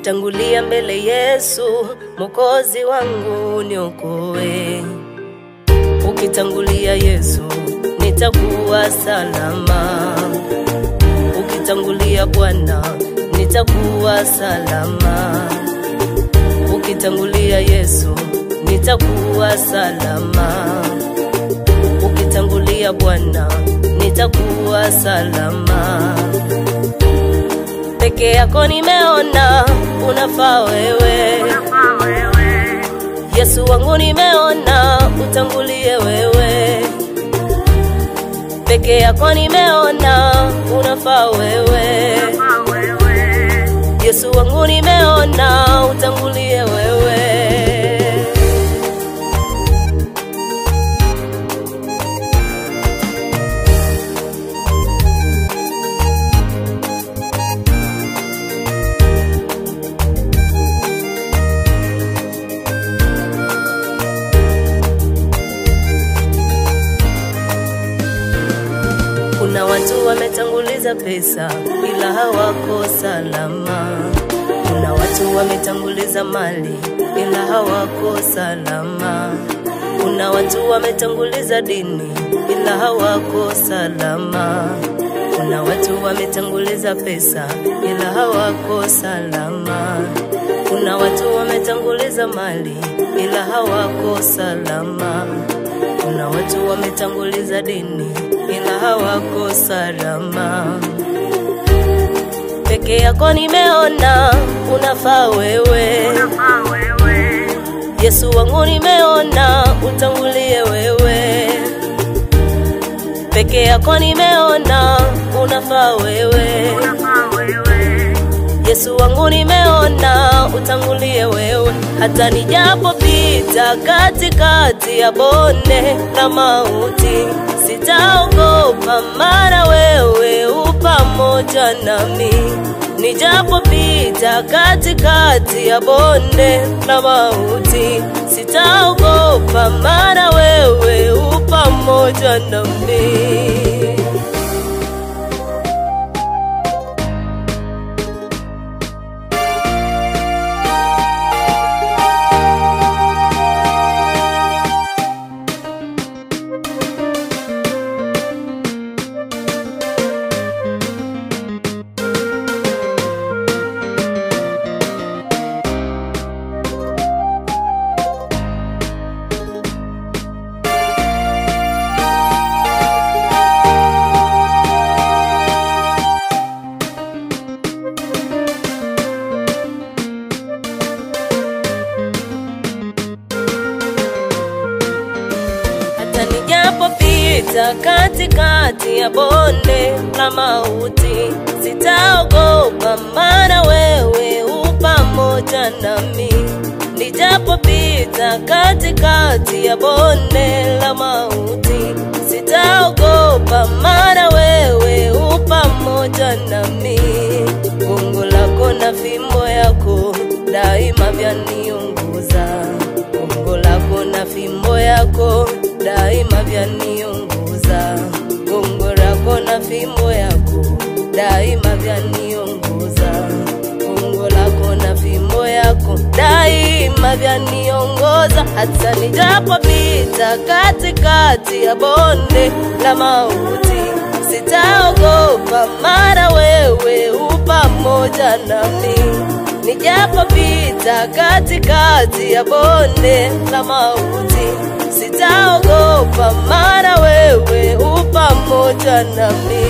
Tangulia mbele Yesu, Mwokozi wangu niokoe. Ukitangulia Yesu, nitakuwa salama. Ukitangulia Bwana, nitakuwa salama. Ukitangulia Yesu, nitakuwa salama. Ukitangulia Bwana, nitakuwa salama. Peke yako nimeona unafaa wewe. Yesu wangu nimeona utangulie wewe. Peke yako nimeona unafaa wewe. Yesu wangu nimeona utangulie wewe. Kuna watu wametanguliza pesa ila hawako salama. Kuna watu wametanguliza mali ila hawako salama. Kuna watu wametanguliza dini ila hawako salama. Kuna watu wametanguliza pesa ila hawako salama. Kuna watu wametanguliza mali ila hawako salama. Kuna watu wametanguliza dini ila hawako salama. Peke yako nimeona unafaa wewe. Yesu wangu nimeona utangulie wewe. Peke yako nimeona unafaa wewe. Yesu wangu nimeona utangulie wewe. Hata nijapopita katikati ya bonde la mauti, sitaogopa maana wewe u pamoja nami. Nijapopita katikati ya bonde la mauti, sitaogopa maana wewe u pamoja nami. Nijapopita katikati ya bonde la mauti, sitaogopa maana wewe u pamoja nami. Nijapopita katikati ya bonde la mauti, sitaogopa maana wewe u pamoja nami. Gongo lako na fimbo yako daima vyaniongoza. Gongo lako na fimbo yako daima vyaniongoza. Gongo lako na fimbo yako daima vyaniongoza. Gongo lako na fimbo yako daima vyaniongoza. Hata nijapopita katikati ya bonde la mauti, sitaogopa maana wewe u pamoja nami. Nijapopita katikati ya bonde la mauti, sitaogopa maana wewe u pamoja nami.